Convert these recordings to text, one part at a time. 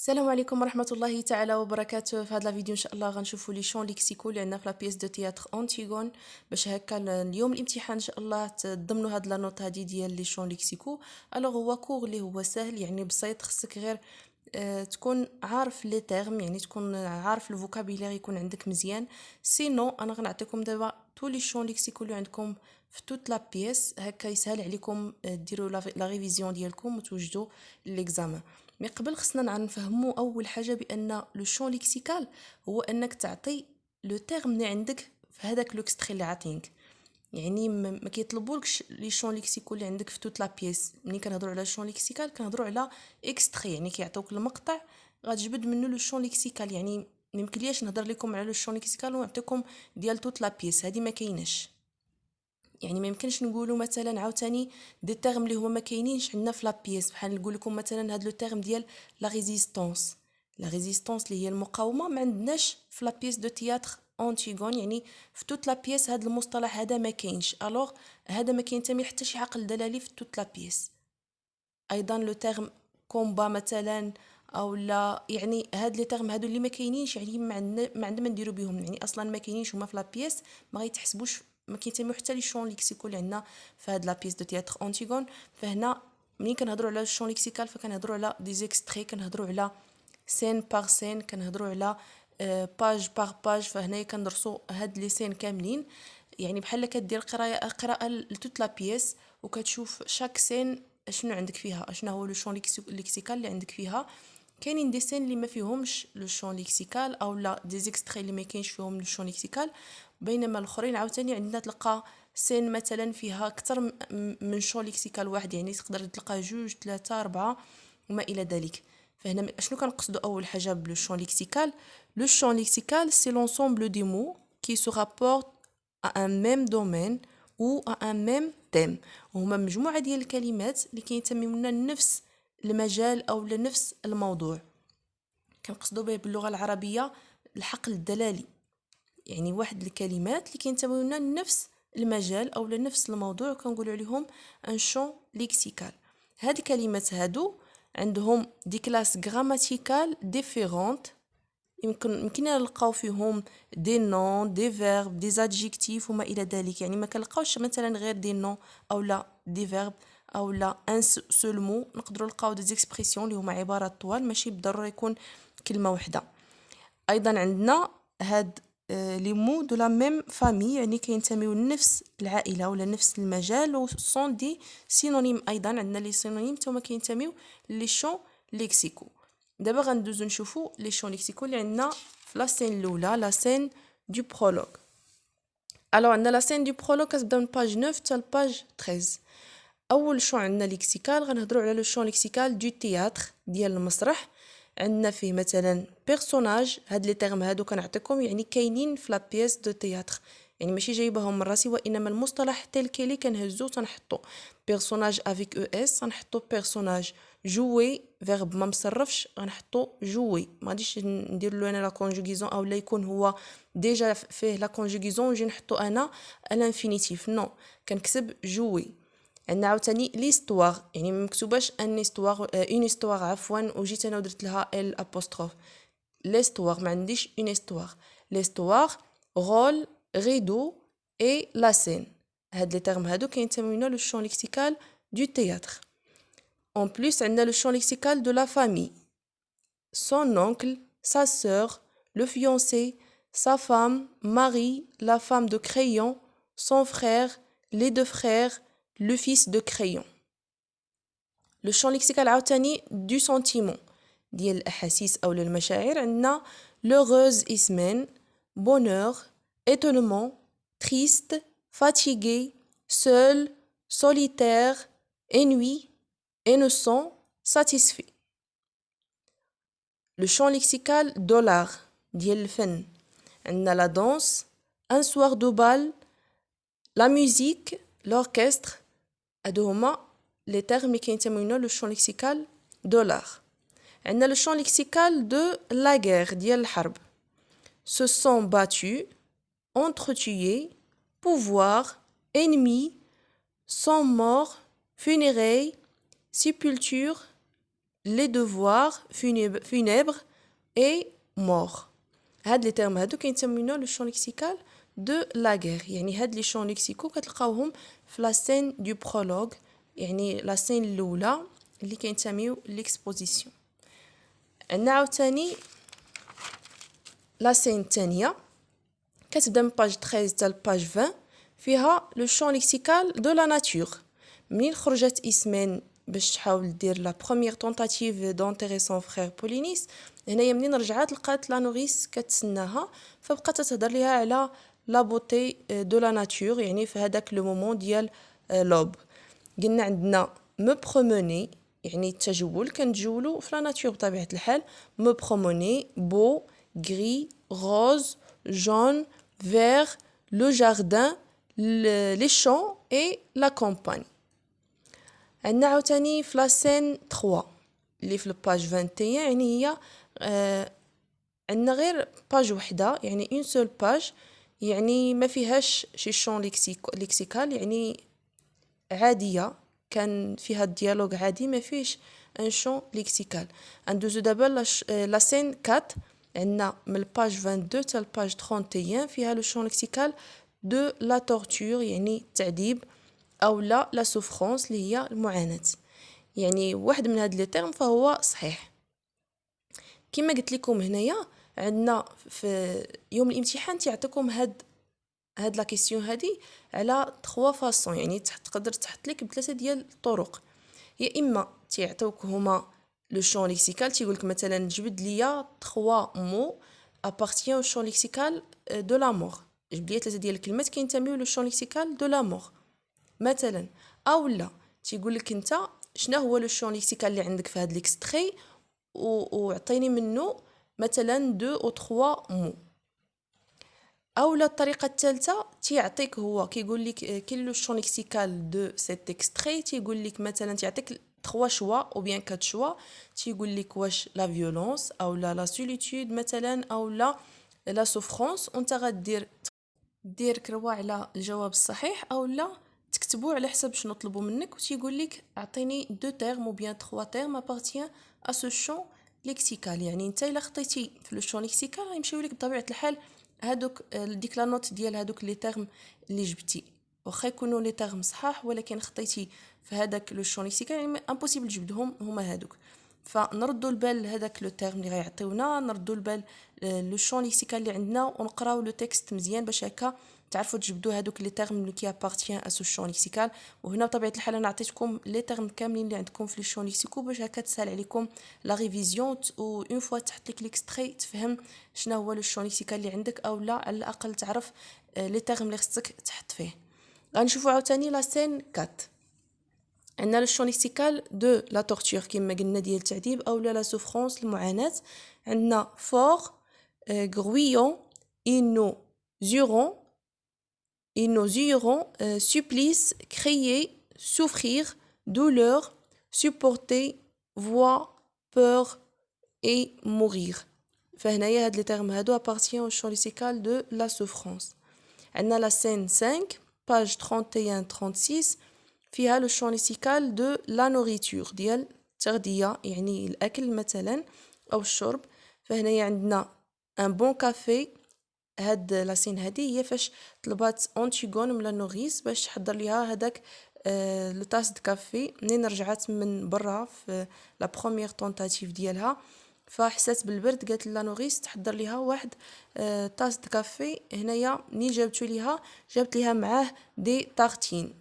السلام عليكم ورحمة الله تعالى وبركاته. في هذا الفيديو ان شاء الله غنشوفوا لي شون ليكسيكو اللي عندنا في لا بيس دو تياتر اونتيغون، باش هكا اليوم الامتحان ان شاء الله تضمنوا هاد لا نوت هادي ديال لي شون ليكسيكو. الوغ هو كور اللي هو سهل، يعني بسيط، خصك غير تكون عارف لي تيرم، يعني تكون عارف الفوكابيلير يكون عندك مزيان. سينو انا غنعطيكم دابا تو لي شون ليكسيكو اللي عندكم في توت لا بيس، هكا يسهل عليكم ديروا لا ريفيزيون ديالكم وتوجدوا ليكزامان. مي قبل خصنا نفهموا اول حاجه بان لو شون ليكسيكال هو انك تعطي لو تيرم اللي عندك في هذاك لوكستري اللي عاطينك. يعني ما كيطلبولكش لي شون ليكسيكو اللي عندك في توت لا بيس. ملي كنهضروا على شون ليكسيكال كنهضروا على اكستري، يعني كيعطوك المقطع غتجبد منه لو شون ليكسيكال. يعني ما يمكنليش نهضر لكم على لو شون ليكسيكال ونعطيكم ديال توت لا بيس، هذه ما كايناش. يعني ما يمكنش نقولوا مثلا عاوتاني دي تيرم اللي هما ما كاينينش عندنا في لا بيس، بحال نقول لكم مثلا هاد لو تيرم ديال لا ريزيستانس. لا ريزيستانس اللي هي المقاومه ما عندناش في لا بيس دو تياتر اونتيغون، يعني في توت لا بيس هاد المصطلح هذا ما كاينش. الوغ هذا ما كينتمي حتى شي عقل دلالي في توت لا بيس. ايضا لو تيرم كومبا مثلا، او لا، يعني هاد لي تيرم هادو اللي ما كاينينش، يعني ما عندنا ما نديرو بهم، يعني اصلا ما كاينينش هما في لا بيس، ما غيتحسبوش، ما كيتسميو حتى لي شون ليكسيكو اللي عندنا في هاد لا بيس دو تياتر اونتيغون. فهنا ملي كنهضروا على الشون ليكسيكال فكنهضروا على دي زيكستري، كنهضروا على سين بار سين، كنهضروا على باج بار باج. فهنايا كندرسوا هاد لي سين كاملين، يعني بحال كدير قراءه لتوت لا بيس وكتشوف شاك سين شنو عندك فيها، شنو هو لو شون ليكسيكال اللي عندك فيها. كاينين دي سين اللي ما فيهمش لو شون ليكسيكال، او لا دي زيكستري اللي ما كاينش فيهم لو شون ليكسيكال، بينما الاخرين عاوتاني عندنا تلقى سين مثلا فيها اكثر من شون ليكسيكال واحد، يعني تقدر تلقى جوج ثلاثة أربعة وما الى ذلك. فهنا شنو كنقصدوا اول حاجه بلو شون ليكسيكال؟ لو شون ليكسيكال سي l'ensemble des mots qui se rapportent à un même domaine ou à un même thème. وهما مجموعه ديال الكلمات اللي كينتميو لنفس المجال او لنفس الموضوع. كنقصدوا به باللغه العربيه الحقل الدلالي، يعني واحد الكلمات اللي كينتميو لنفس المجال او لنفس الموضوع كنقولوا عليهم ان شون ليكسيكال. هاد الكلمات هادو عندهم دي كلاس غراماتيكال ديفيرونت، يمكن نلقاو فيهم دي نون دي فيرب دي زادجيكتيف وما الى ذلك. يعني ما كنلقاوش مثلا غير دي نون او لا دي فيرب او لا ان سول مو، نقدروا نلقاو دي زيكسبرسيون اللي هما عبارات طوال، ماشي بالضروره يكون كلمه واحده. ايضا عندنا هاد لي مو دو لا ميم فامي، يعني كينتميو لنفس العائله ولا نفس المجال، و سون دي سينونيم. ايضا عندنا لي سينونيم تما كينتميو لي شون ليكسيكو. دابا غندوزو نشوفو لي شون ليكسيكو اللي عندنا في لا سين الاولى، لا سين دو برولوغ. الو عندنا لا سين دو برولوغ كتبدا من باج 9 حتى لباج 13. اول شون عندنا ليكسيكال، غنهضروا على لو شون ليكسيكال دو تياتر ديال المسرح. عندنا فيه مثلا بيرسوناج، هاد لي تيرم هادو كنعطيكم يعني كاينين في لا بيس دو تياتر، يعني ماشي جايبهم من راسي، وانما المصطلح تيل كيلي كنهزو تنحطو بيرسوناج افيك او اس، غنحطو بيرسوناج جوي فيرب ما مصرفش غنحطو جوي، ما غاديش ندير له انا لا كونجوغيزون او لا يكون هو ديجا فيه لا كونجوغيزون ونجي نحطو انا الانفينيتيف، نو كنكتب جوي. عندنا عاوتاني ليستواغ، يعني ما مكتوباش ان استواغ اون استواغ عفوا وجيت انا ودرت لها ال ابوستروف. ليستواغ ما عنديش اون استواغ. ليستواغ رول ريدو اي لا سين، هاد لي تيرم هادو كينتميو لو شون ليكسيكال دو تياتر. En plus, on a le champ lexical de la famille. Son oncle, sa sœur, le fiancé, sa femme, Marie, la femme de Crayon, son frère, les deux frères, le fils de Crayon. Le champ lexical عاوتاني du sentiment ديال الأحاسيس أو المشاعر. عندنا l'heureuse اسمين، bonheur, étonnement, triste, fatigué, seul, solitaire, ennui, innocent, satisfait. Le champ lexical dollar ديال الفن. عندنا la danse, un soir de bal, la musique, l'orchestre. هادو هما les termes qui ينتميو le champ lexical dollar. عندنا le champ lexical de la guerre ديال الحرب. Se sont battus, entretués, pouvoir, ennemi, sont morts, funérailles, sépulture, les devoirs funèbres et mort. هاد لي تيرم هادو كيتسميو لو شون ليكسيكال دو لا غير. يعني هاد لي شون ليكسيكو كتلقاوهم في لا سين دو برولوغ، يعني لا سين الاولى اللي كينسميو ليكسبوزيسيون. عندنا عاوتاني لا سين الثانيه كتبدا من باج 13 حتى لباج 20 فيها لو شون ليكسيكال دو لا ناتور. منين خرجت اسمين باش تحاول دير لا بروميير طونطاتيف دونتيري سون فرير بولينيس، هنايا منين رجعات لقات لا نوريس كتسناها، فبقات تهضر ليها على لا بوتي دو لا ناتور، يعني في هذاك لو مومون ديال لوب. قلنا عندنا مو بروموني يعني التجول، كنتجولوا في لا ناتور بطبيعه الحال. مو بروموني بو غري روز جون vert, le jardin, les champs et la campagne. عندنا عاوتاني في لا سين 3 اللي في الباج 21، يعني هي عندنا غير باج وحده، يعني اون سول باج، يعني ما فيهاش شي شون ليكسيكال، يعني عاديه، كان فيها الديالوج عادي ما فيش ان شون ليكسيكال. ندوزو دابا لا سين 4، عندنا من الباج 22 حتى الباج 31 فيها لو شون ليكسيكال دو لا تورتور، يعني التعذيب او لا سوفرونس اللي هي المعاناه. يعني واحد من هاد لي تيرم فهو صحيح. كما قلت لكم هنايا عندنا في يوم الامتحان تيعطيكم هاد لا كيسيون هادي على 3 فاصون، يعني تقدر تحط لك بثلاثه ديال الطرق. يا اما تيعطيوك هما لو شون ليكسيكال، تيقول لك مثلا جبد ليا 3 مو ابارتيان او شون ليكسيكال دو لا مور، جبد ليا ثلاثه ديال الكلمات كينتميو لو شون ليكسيكال دو لا مور مثلا. او لا تيقول لك انت شنو هو لو شون ليكسيكال اللي عندك في هاد ليكستري وعطيني منه مثلا 2 او 3 مو. او لا الطريقه الثالثه تيعطيك هو كيقول لك كاين لو شون ليكسيكال دو سيت اكستري، تيقول لك مثلا تيعطيك 3 شوا او بيان 4 شوا، تيقول لك واش لا فيولونس او لا سوليتود مثلا او لا سوفرونس، وانت دير كروا على الجواب الصحيح او لا تكتبوا على حسب شنو طلبوا منك، وتيقول لك اعطيني 2 تيرم او بيان 3 تيرم ابارتيان ا سو شون ليكسيكال. يعني انت الا خطيتي في لو شون ليكسيكال غيمشيو لك بطبيعه الحال هادوك ديك لا نوت ديال هادوك لي تيرم اللي جبتي، واخا يكونوا لي تيرم صحاح ولكن خطيتي في هذاك لو شون ليكسيكال يعني امبوسيبل تجبدهم هما هادوك. فنردوا البال هذاك لو تيرم اللي غيعطيونا، نردوا البال لو شون ليكسيكال اللي عندنا، ونقراو لو تكست مزيان باش هكا تعرفوا تجبدوا هذوك لي تيرم اللي كيابارتيان ا سو شون ليكسيكال. وهنا بطبيعه الحال انا عطيتكم لي تيرم كاملين اللي عندكم في لي شون ليكسيكو باش هكا تسهل عليكم لا ريفيزيون، و اون فوا تحط لك ليكستري تفهم شنو هو لو شون ليكسيكال اللي عندك، او لا على الاقل تعرف لي تيرم اللي خصك تحط فيه. غنشوفوا عاوتاني لا سين 4. عندنا لو شون ليكسيكال دو لا تورتور كما قلنا ديال التعذيب او لا سوفرونس المعاناه. عندنا فور غرويون انو زيرون supplice, crier, souffrir, douleur, supporter, voir, peur et mourir. فهنايا هاد لي تيرم هادو appartient au champ lexical de la souffrance. عندنا la scène 5 page 31-36 فيها le champ lexical de la nourriture ديال التغذية، يعني الأكل مثلا أو الشرب. فهنايا عندنا un bon café. هاد لاسين هادي هي فاش طلبات اونتيغون من لا نوريس باش تحضر ليها هذاك لو طاس د كافي. منين رجعت من برا في لا بروميير طونطاتيف ديالها فحسات بالبرد، قالت لا نوريس تحضر ليها واحد طاس د كافي. هنايا ملي جابت ليها معاه دي تارتين.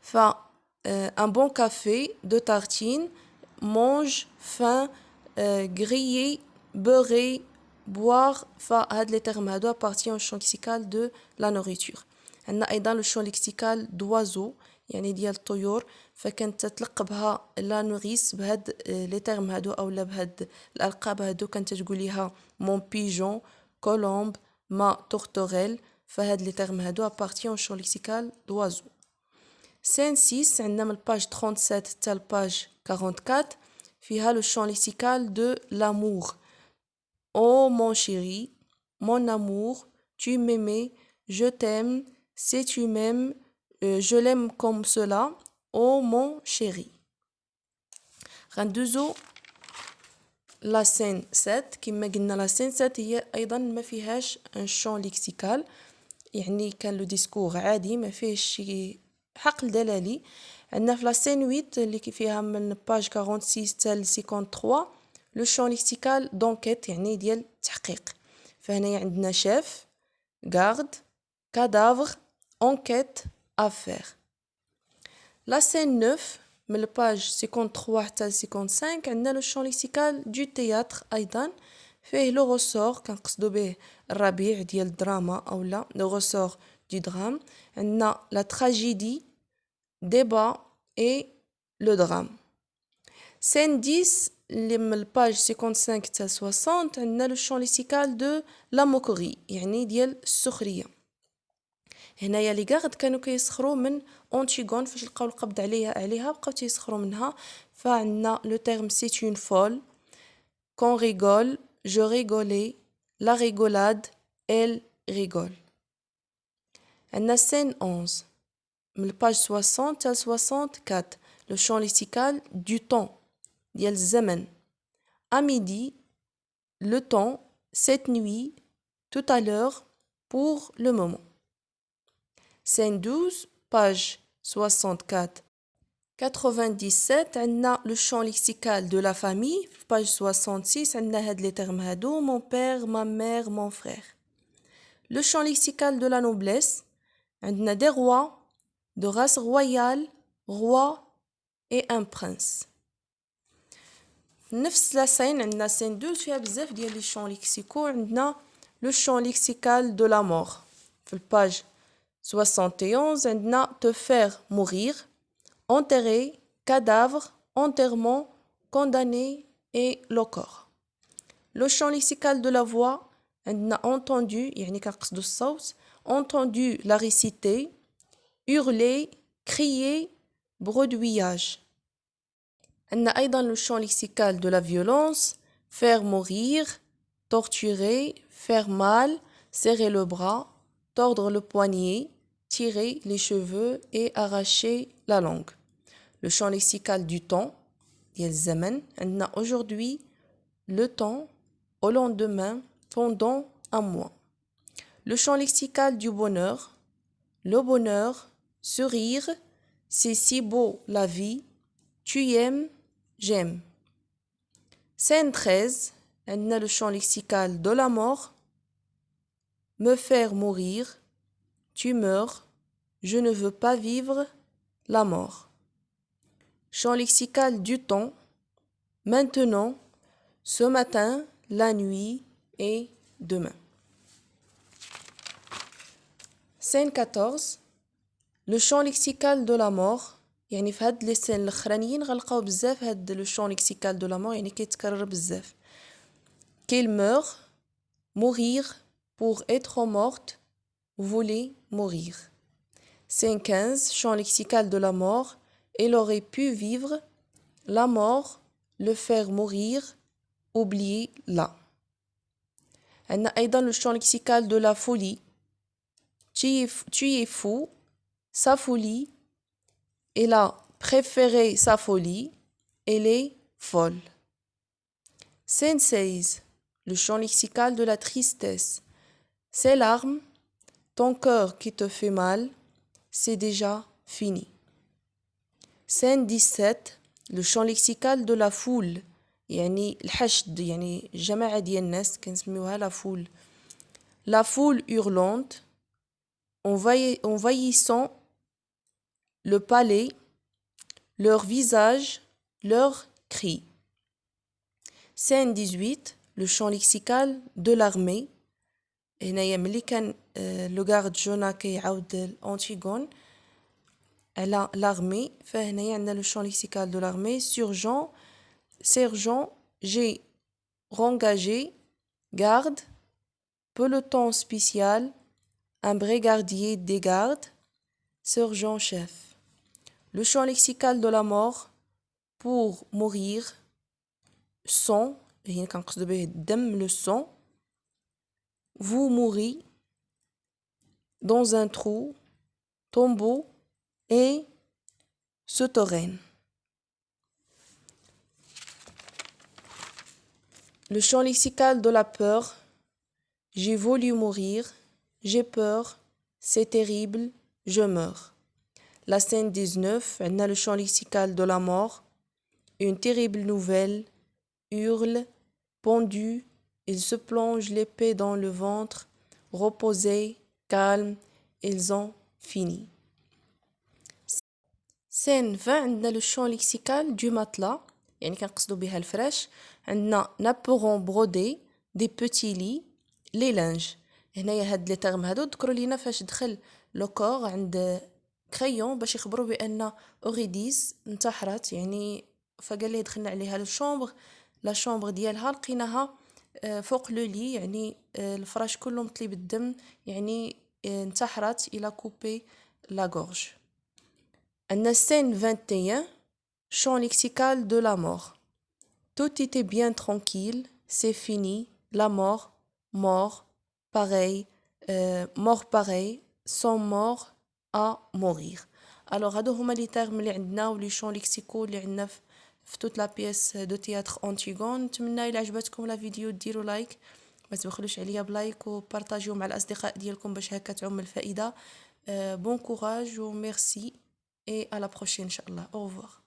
ف un bon café, 2 tartines, mange, faim, grillé, beurré, boire. فهاد لي تيرم هادو appartient au champ lexical de la nourriture. عندنا ايضا لو شون ليكسيكال دوازو يعني ديال الطيور، فكانت تلقبها لا نوريس بهاد لي تيرم هادو اولا بهاد الالقاب هادو، كانت تقول ليها مون بيجون كولومب ما تورتوريل. فهاد لي تيرم هادو appartient au champ lexical دوازو. سين 6 عندنا من الباج 37 حتى الباج 44 فيها لو شون ليكسيكال دو لامور. Oh mon chéri, mon amour, tu m'aimais, je t'aime, si tu m'aimes, je l'aime comme cela. Oh mon chéri. غندوزو لا سين 7 كما قلنا. لا سين 7 هي ايضا ما فيهاش ان شون ليكسيكال، يعني كان لو ديسكور عادي ما فيهش شي حقل دلالي. عندنا في لا سين 8 اللي فيها من باج 46 حتى 53 لو شون ليكسيكال دونكيت، يعني ديال التحقيق. فهنايا عندنا شيف، غارد، كادافر، انكيت، افير. لا سين 9 من الباج 53 حتى 55 عندنا لو شون ليكسيكال دو تياتر، ايضا فيه لو غوسور كنقصدو به الربيع ديال الدراما اولا لو غوسور دو درام. عندنا لا تراجيدي، ديبا اي لو درام. سين 10 اللي من الباج 55 حتى 60 عندنا لو شون ليكسيكال دو لا موكوري، يعني ديال السخريه. هنايا لي غارد كانوا كيسخروا من اونتيغون، فاش لقاو القبض عليها بقاو تيسخروا منها. فعندنا لو تيرم سي اون فول، كون ريغول، جو ريغولي، لا ريغولاد، elle rigole. عندنا سين 11 من الباج 60 حتى 64 لو شون ليكسيكال دو طون ديال الزمن. à midi, le temps, cette nuit, tout à l'heure, pour le moment. Scène 12, page 64. 97 عندنا le champ lexical de la famille. Page 66 عندنا هاد les termes هادو: mon père, ma mère, mon frère. Le champ lexical de la noblesse عندنا des rois, de race royale, roi et un prince. نفس لا سين عندنا سين 12 فيها بزاف ديال لي شون ليكسيكو. عندنا لو شون ليكسيكال دو لا مور في الباج 71 عندنا te faire mourir, enterrer, cadavre, enterrement, condamné et le corps. لو شون ليكسيكال دو لا فوا عندنا entendu يعني كنقصدو الصوت، entendu la réciter, hurler, crier, bredouillage. عندنا أيضا le champ lexical de la violence: faire mourir, torturer, faire mal, serrer le bras, tordre le poignet, tirer les cheveux et arracher la langue. Le champ lexical du temps ديال الزمن عندنا aujourd'hui, le temps, au lendemain, pendant un mois. Le champ lexical du bonheur: le bonheur, sourire, c'est si beau la vie, tu aimes, j'aime. Scène 13 عندنا le champ lexical de la mort: me faire mourir, tu meurs, je ne veux pas vivre, la mort. Champ lexical du temps: maintenant, ce matin, la nuit et demain. Scène 14 le champ lexical de la mort. يعني في هاد لي سين الاخرانيين غنلقاو بزاف هاد لو شون ليكسيكال دو لا مور، يعني كيتكرر بزاف. qu'il meurt, mourir, pour être morte, voulait mourir. Scène 15 champ lexical de la mort: elle aurait pu vivre, la mort, le faire mourir, oublier la. عندنا أيضا le champ lexical de la folie: tu es fou, sa folie, elle a préféré sa folie, elle est folle. Scène 16 le champ lexical de la tristesse: ces larmes, ton cœur qui te fait mal, c'est déjà fini. Scène 17 le champ lexical de la foule، يعني الحشد، يعني جماعة ديال الناس كنسميوها la foule. La foule hurlante, envahissant le palais, leur visage, leurs cris. Scène 18 le champ lexical de l'armée. هنايا ملي كان لو غارد جونا كيعاود الانتيغون على l'armée، فهنايا عندنا لو champ lexical de l'armée: sergent, j'ai rengagé, garde, peloton spécial, un brigadier des gardes, sergent chef. Le champ lexical de la mort: pour mourir, sang هنا كنقصدو به الدم، le sang. Vous mourrez, dans un trou, tombeau et souterrain. Le champ lexical de la peur. J'ai voulu mourir. J'ai peur. C'est terrible. Je meurs. La scène 19, on a le champ lexical de la mort. Une terrible nouvelle. Hurle. Pendu. Il se plonge l'épée dans le ventre. Reposé. Calme. Ils ont fini. Scène 20 عندنا لو champ lexical du matelas يعني كنقصدو بها الفراش. عندنا نابورون برودي دي بوتي لي لي لانج. هنايا هاد لي تيرم هادو ذكروا لينا فاش دخل لو كور عند كريون باش يخبروا بان اوريديس انتحرت يعني. فقال ليه دخلنا عليها للشومبر لا شومبر ديالها لقيناها فوق لو لي يعني الفراش كله مطلي بالدم يعني انتحرت الى كوبي لا غورج. عندنا scène 21 champ lexical de la mort. Tout était bien tranquille, c'est fini, la mort, mort, pareil, mort pareil, sont morts à mourir. Alors هادو هما لي تيرم اللي عندنا ولي champs lexicaux اللي عندنا في toute la pièce de théâtre Antigone. نتمنى الى عجبتكم لا فيديو ديروا لايك، ما تبخلوش عليا بلايك وبارطاجيو مع الاصدقاء ديالكم باش هكا تعم الفائده. Bon courage ou merci et à la prochaine, Inch'Allah. Au revoir.